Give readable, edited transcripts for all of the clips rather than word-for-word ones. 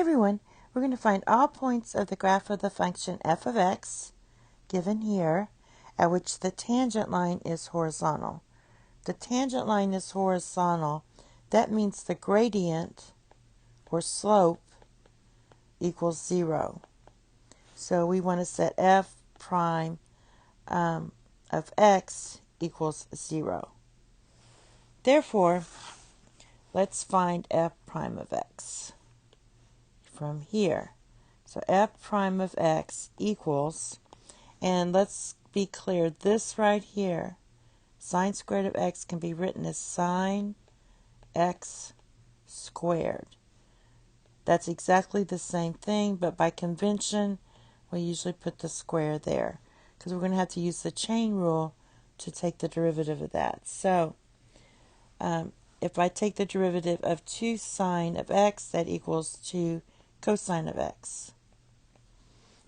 everyone, we're going to find all points of the graph of the function f of x, given here, at which the tangent line is horizontal. The tangent line is horizontal. That means the gradient, or slope, equals 0. So we want to set f prime of x equals 0. Therefore, let's find f prime of x from here. So f prime of x equals, and let's be clear, this right here, sine squared of x can be written as sine x squared. That's exactly the same thing, but by convention, we usually put the square there because we're going to have to use the chain rule to take the derivative of that. So if I take the derivative of 2 sine of x, that equals 2 cosine of x.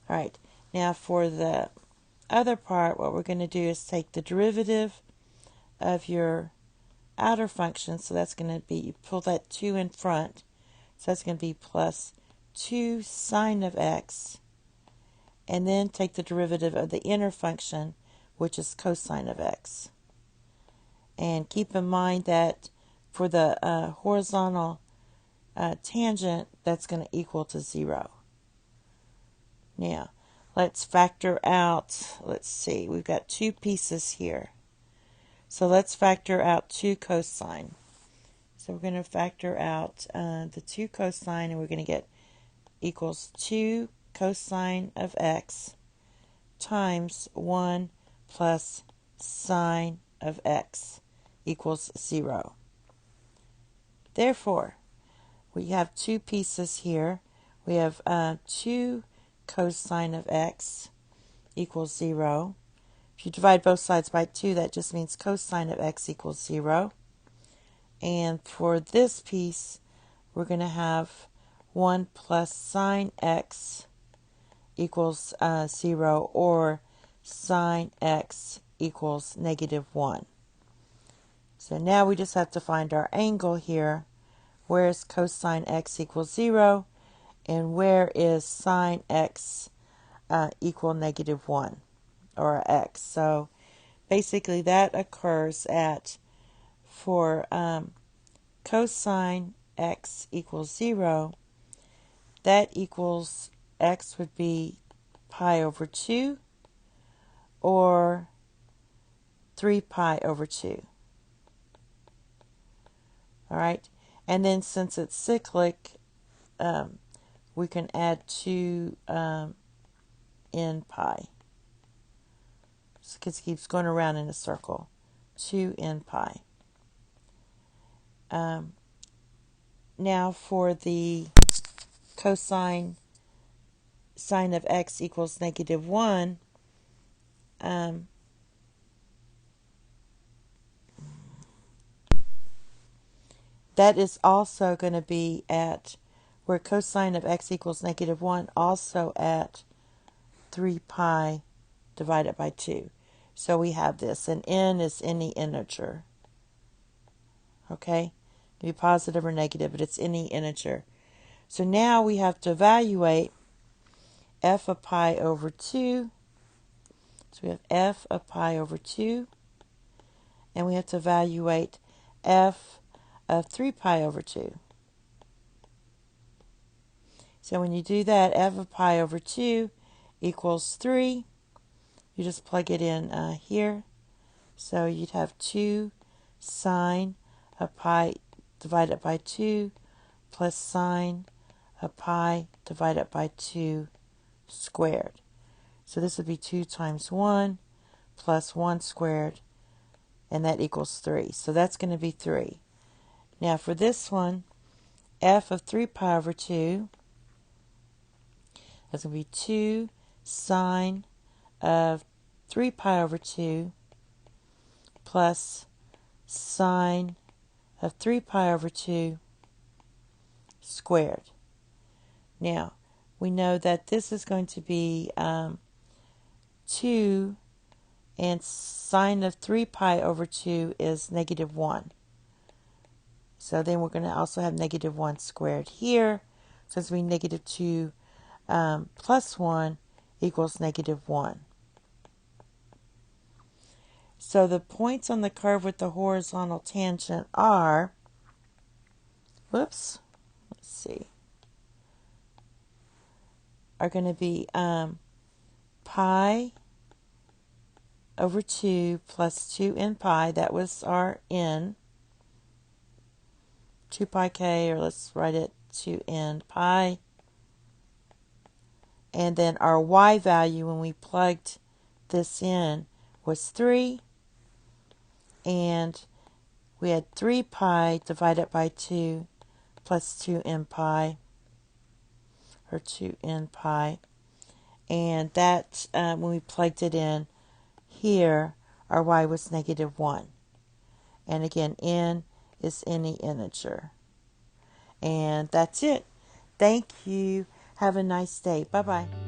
All right, now for the other part, what we're going to do is take the derivative of your outer function. So that's going to be, you pull that 2 in front. So that's going to be plus 2 sine of x. And then take the derivative of the inner function, which is cosine of x. And keep in mind that for the horizontal tangent, that's going to equal to 0. Now, let's factor out, let's see, we've got 2 pieces here. So let's factor out 2 cosine. So we're going to factor out the 2 cosine, and we're going to get equals 2 cosine of x times 1 plus sine of x equals 0. Therefore, we have 2 pieces here. We have 2 cosine of x equals 0. If you divide both sides by 2, that just means cosine of x equals 0. And for this piece, we're going to have 1 plus sine x equals 0, or sine x equals -1. So now we just have to find our angle here. Where is cosine x equals 0? And where is sine x equal -1, or x? So basically that occurs at, for cosine x equals 0, that equals, x would be pi over 2 or 3 pi over 2. All right, and then since it's cyclic, we can add 2 n pi, because it keeps going around in a circle. 2 n pi. Now for the cosine sine of x equals -1, that is also going to be at, where cosine of x equals -1, also at 3 pi divided by 2. So we have this, and n is any integer. Okay? It can be positive or negative, but it's any integer. So now we have to evaluate f of pi over 2. So we have f of pi over 2. And we have to evaluate f of 3 pi over 2. So when you do that, f of pi over 2 equals 3. You just plug it in here. So you'd have 2 sine of pi divided by 2 plus sine of pi divided by 2 squared. So this would be 2 times 1 plus 1 squared, and that equals 3. So that's going to be 3. Now for this one, f of 3 pi over 2, that's going to be 2 sine of 3 pi over 2 plus sine of 3 pi over 2 squared. Now, we know that this is going to be 2, and sine of 3 pi over 2 is -1. So then we're going to also have -1 squared here. since we negative 2 plus 1 equals negative 1. So the points on the curve with the horizontal tangent are, let's see, are going to be pi over 2 plus 2n pi. That was our n. 2 pi k, or let's write it 2n pi. And then our y value when we plugged this in was 3. And we had 3 pi divided by 2 plus 2n pi, or 2n pi. And that, when we plugged it in here, our y was negative 1. And again, n is any integer. And that's it. Thank you. Have a nice day. Bye-bye.